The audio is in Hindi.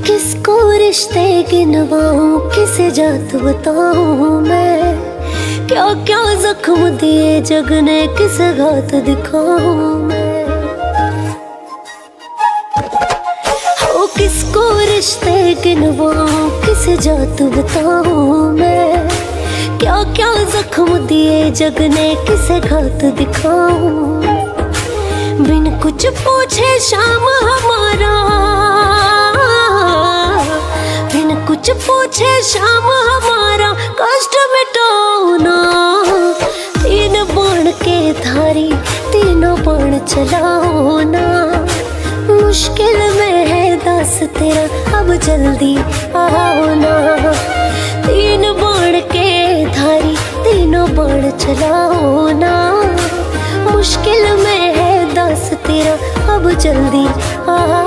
किसको रिश्ते गिनवाऊं, किसे जात बताऊं मैं, क्या क्या जख्म दिए जग ने, किसे घात दिखाऊं मैं। ओ किसको रिश्ते गिनवाऊं, किसे जात बताऊं मैं, क्या क्या जख्म दिए जग ने, किसे घात दिखाऊं। बिन कुछ पूछे शाम हमारा, बिन कुछ पूछे शाम हमारा, कष्ट मिटाओ ना। तीन बाण के धारी तीनों बाण चलाओ ना, मुश्किल में है दास तेरा, अब जल्दी आओ ना। तीन बाण के धारी तीनों बाण चलाओ ना, मुश्किल में है दास तेरा, अब जल्दी आओ।